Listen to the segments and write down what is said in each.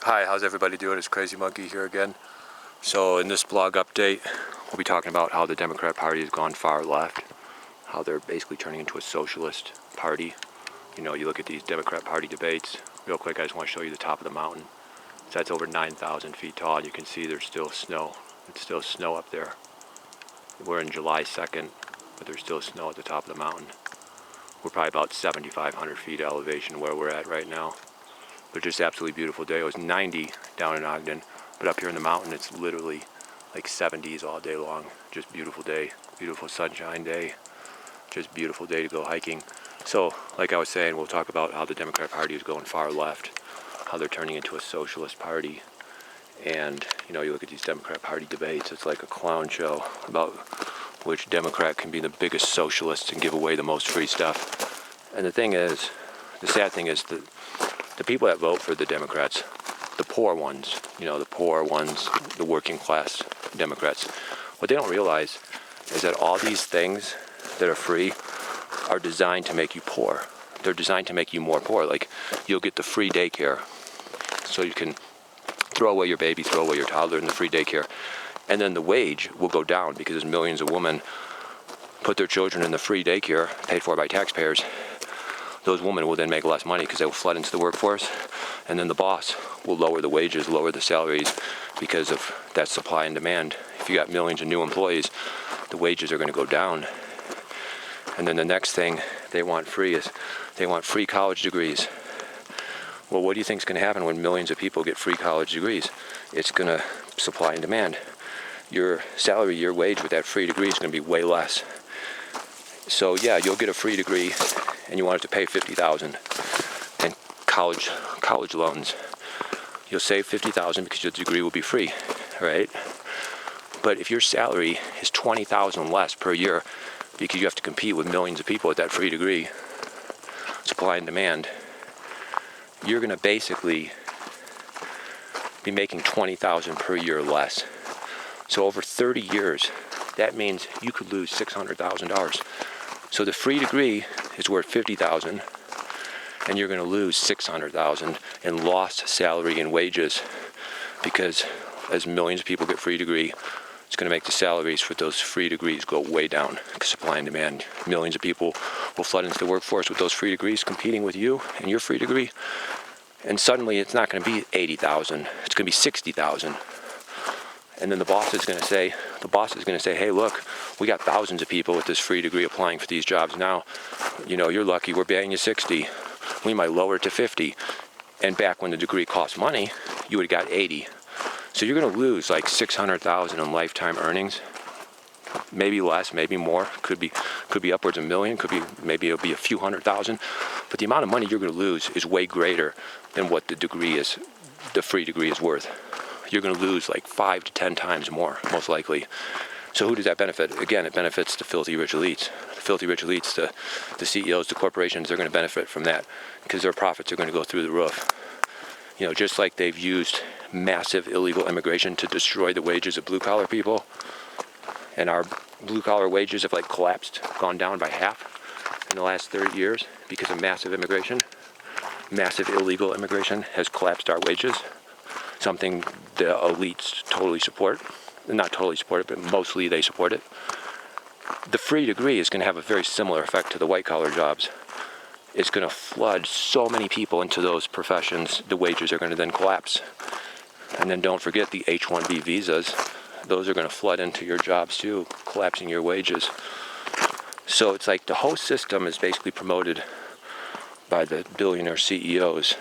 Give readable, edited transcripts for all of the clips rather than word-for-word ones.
Hi, how's everybody doing? It's Crazy Monkey here again. So in this blog update, we'll be talking about how the Democrat Party has gone far left, how they're basically turning into a socialist party. You know, you look at these Democrat Party debates. Real quick, I just want to show you the top of the mountain. So that's over 9,000 feet tall, and you can see there's still snow. It's still snow up there. We're in July 2nd, but there's still snow at the top of the mountain. We're probably about 7,500 feet elevation where we're at right now. But just absolutely beautiful day. It was 90 down in Ogden, but up here in the mountain it's literally like 70s all day long. Just beautiful day, beautiful sunshine day, just beautiful day to go hiking. So like I was saying, we'll talk about how the Democrat Party is going far left, how they're turning into a socialist party. And you know, you look at these Democrat Party debates, it's like a clown show about which Democrat can be the biggest socialist and give away the most free stuff. And the thing is, the sad thing is that the people that vote for the Democrats, the poor ones, the working class Democrats, what they don't realize is that all these things that are free are designed to make you poor. They're designed to make you more poor. Like, you'll get the free daycare, so you can throw away your baby, throw away your toddler in the free daycare. And then the wage will go down because as millions of women put their children in the free daycare paid for by taxpayers, those women will then make less money because they will flood into the workforce, and then the boss will lower the wages, lower the salaries because of that supply and demand. If you got millions of new employees, the wages are going to go down. And then the next thing they want free is they want free college degrees. Well, what do you think is going to happen when millions of people get free college degrees? It's going to supply and demand. Your salary, your wage with that free degree is going to be way less. So yeah, you'll get a free degree and you want to pay $50,000 in college loans. You'll save $50,000 because your degree will be free, right? But if your salary is $20,000 less per year because you have to compete with millions of people with that free degree, supply and demand, you're going to basically be making $20,000 per year less. So over 30 years, that means you could lose $600,000. So the free degree is worth $50,000, and you're going to lose $600,000 in lost salary and wages, because as millions of people get free degree, it's going to make the salaries for those free degrees go way down. Supply and demand. Millions of people will flood into the workforce with those free degrees, competing with you and your free degree, and suddenly it's not going to be $80,000. It's going to be $60,000. And then the boss is going to say, hey, look, we got thousands of people with this free degree applying for these jobs now. You know, you're lucky, we're paying you 60. We might lower it to 50. And back when the degree cost money, you would have got 80. So you're going to lose like $600,000 in lifetime earnings. Maybe less, maybe more. Could be upwards of $1 million. Maybe it'll be a few $100,000. But the amount of money you're going to lose is way greater than what the free degree is worth. You're going to lose like 5 to 10 times more, most likely. So who does that benefit? Again, it benefits the filthy rich elites. The filthy rich elites, the CEOs, the corporations, they're going to benefit from that because their profits are going to go through the roof. You know, just like they've used massive illegal immigration to destroy the wages of blue-collar people, and our blue-collar wages have like collapsed, gone down by half in the last 30 years because of massive immigration. Massive illegal immigration has collapsed our wages. Something the elites totally support. Not totally support it, but mostly they support it. The free degree is going to have a very similar effect to the white-collar jobs. It's going to flood so many people into those professions, the wages are going to then collapse. And then don't forget the H-1B visas. Those are going to flood into your jobs too, collapsing your wages. So it's like the whole system is basically promoted by the billionaire CEOs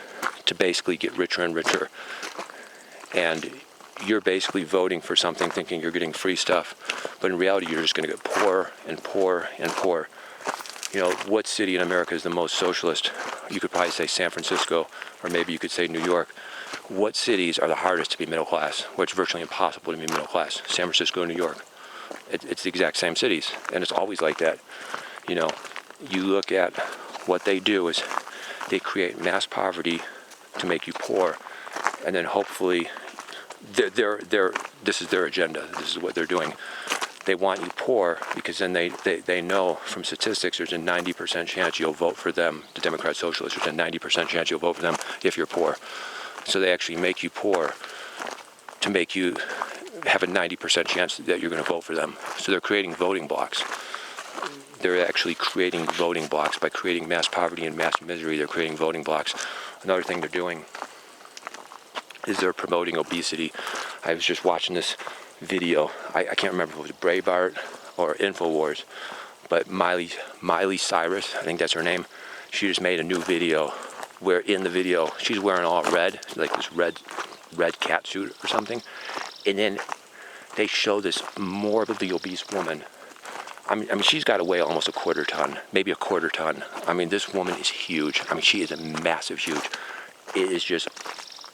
to basically get richer and richer. And you're basically voting for something thinking you're getting free stuff, but in reality you're just going to get poorer and poorer and poorer. You know, what city in America is the most socialist? You could probably say San Francisco, or maybe you could say New York. What cities are the hardest to be middle class, where it's virtually impossible to be middle class? San Francisco and New York. It's the exact same cities, and it's always like that. You know, you look at what they do is they create mass poverty to make you poor, and then hopefully this is their agenda. This is what they're doing. They want you poor because then they know from statistics there's a 90% chance you'll vote for them, the Democrat Socialists. There's a 90% chance you'll vote for them if you're poor. So they actually make you poor to make you have a 90% chance that you're going to vote for them. So they're creating voting blocks. They're actually creating voting blocks by creating mass poverty and mass misery. They're creating voting blocks. Another thing they're doing is they're promoting obesity. I was just watching this video. I can't remember if it was Breitbart or InfoWars, but Miley Cyrus, I think that's her name. She just made a new video where in the video she's wearing all red, like this red cat suit or something, and then they show this morbidly obese woman. I mean, she's got to weigh almost a quarter ton, maybe a quarter ton. I mean, this woman is huge. I mean, she is a massive, huge. It is just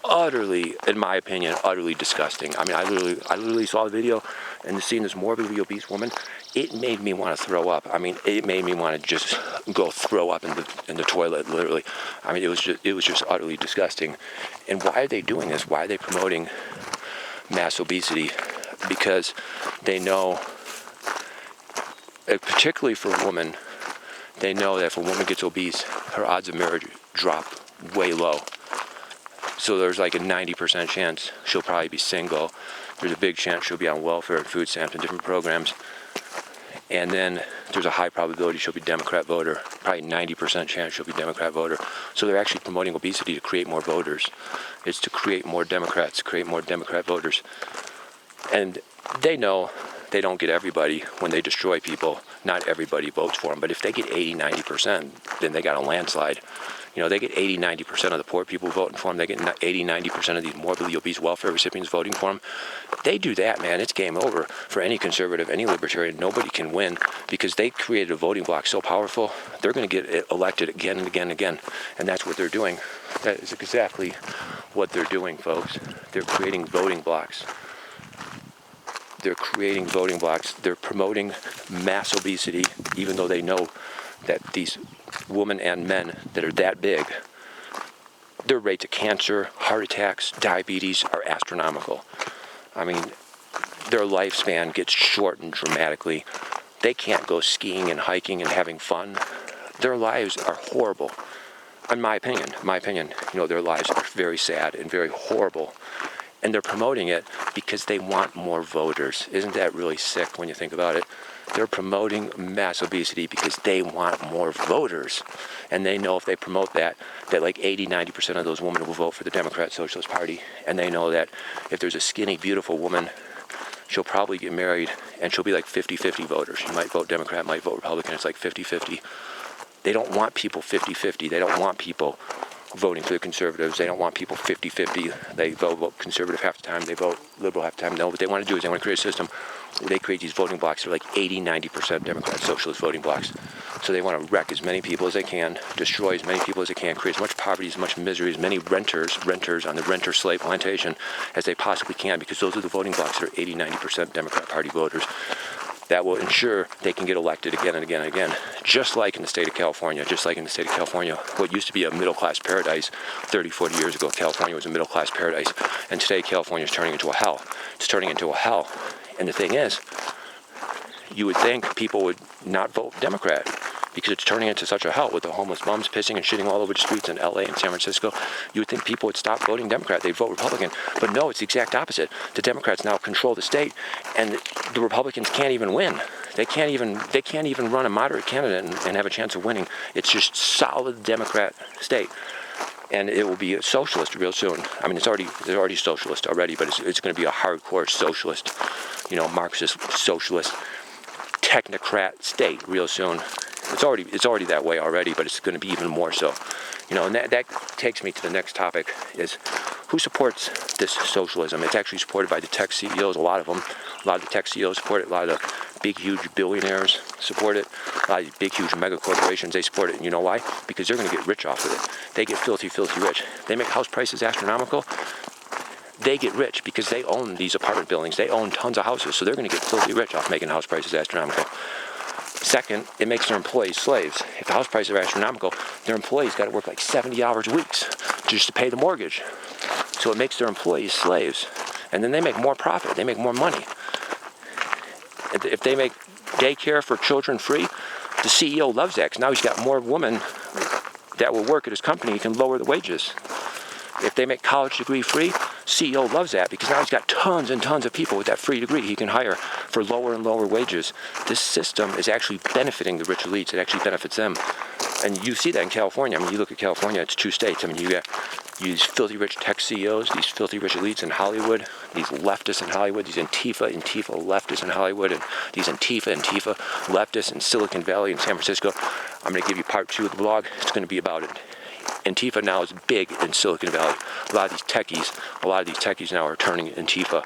utterly, in my opinion, utterly disgusting. I mean, I literally saw the video and seeing this morbidly obese woman, it made me want to throw up. I mean, it made me want to just go throw up in the toilet, literally. I mean, it was just utterly disgusting. And why are they doing this? Why are they promoting mass obesity? Because they know, particularly for a woman, they know that if a woman gets obese, her odds of marriage drop way low. So there's like a 90% chance she'll probably be single. There's a big chance she'll be on welfare and food stamps and different programs. And then there's a high probability she'll be Democrat voter. Probably 90% chance she'll be Democrat voter. So they're actually promoting obesity to create more voters. It's to create more Democrats, create more Democrat voters. And they know they don't get everybody when they destroy people. Not everybody votes for them. But if they get 80, 90%, then they got a landslide. You know, they get 80, 90% of the poor people voting for them. They get 80, 90% of these morbidly obese welfare recipients voting for them. They do that, man. It's game over for any conservative, any libertarian. Nobody can win because they created a voting block so powerful, they're going to get elected again and again and again. And that's what they're doing. That is exactly what they're doing, folks. They're creating voting blocks. They're creating voting blocks. They're promoting mass obesity, even though they know that these women and men that are that big, their rates of cancer, heart attacks, diabetes are astronomical. I mean, their lifespan gets shortened dramatically. They can't go skiing and hiking and having fun. Their lives are horrible. In my opinion, you know, their lives are very sad and very horrible. And they're promoting it because they want more voters. Isn't that really sick when you think about it? They're promoting mass obesity because they want more voters. And they know if they promote that like 80, 90% of those women will vote for the Democrat Socialist Party. And they know that if there's a skinny, beautiful woman, she'll probably get married and she'll be like 50-50 voters. She might vote Democrat, might vote Republican. It's like 50-50. They don't want people 50-50. They don't want people voting for the conservatives. They don't want people 50-50. They vote conservative half the time, they vote liberal half the time. No, what they want to do is they want to create a system where they create these voting blocks that are like 80-90% Democrat socialist voting blocks. So they want to wreck as many people as they can, destroy as many people as they can, create as much poverty, as much misery, as many renters on the renter-slave plantation as they possibly can, because those are the voting blocks that are 80-90% Democrat Party voters. That will ensure they can get elected again and again and again. Just like in the state of California, what used to be a middle-class paradise 30, 40 years ago, California was a middle-class paradise. And today, California is turning into a hell. It's turning into a hell. And the thing is, you would think people would not vote Democrat because it's turning into such a hell with the homeless bums pissing and shitting all over the streets in LA and San Francisco. You would think people would stop voting Democrat, they'd vote Republican. But no, it's the exact opposite. The Democrats now control the state, and the Republicans can't even win. They can't even run a moderate candidate and have a chance of winning. It's just solid Democrat state. And it will be a socialist real soon. I mean, it's already socialist already, but it's going to be a hardcore socialist, you know, Marxist socialist technocrat state real soon. It's already that way already, but it's going to be even more so. You know, and that takes me to the next topic, is who supports this socialism? It's actually supported by the tech CEOs, a lot of them. A lot of the tech CEOs support it. A lot of the big, huge billionaires support it. A lot of these big, huge mega corporations, they support it. And you know why? Because they're going to get rich off of it. They get filthy, filthy rich. They make house prices astronomical. They get rich because they own these apartment buildings. They own tons of houses, so they're going to get filthy rich off making house prices astronomical. Second, it makes their employees slaves. If the house prices are astronomical, their employees got to work like 70 hours weeks just to pay the mortgage. So it makes their employees slaves. And then they make more profit. They make more money. If they make daycare for children free, the CEO loves that because now he's got more women that will work at his company. He can lower the wages. If they make college degree free, CEO loves that because now he's got tons and tons of people with that free degree he can hire for lower and lower wages. This system is actually benefiting the rich elites. It actually benefits them. And you see that in California. I mean, you look at California, it's 2 states. I mean, you got these filthy rich tech CEOs, these filthy rich elites in Hollywood, these leftists in Hollywood, these Antifa leftists in Hollywood, and these Antifa leftists in Silicon Valley and San Francisco. I'm going to give you part 2 of the blog. It's going to be about it. Antifa now is big in Silicon Valley. A lot of these techies now are turning Antifa.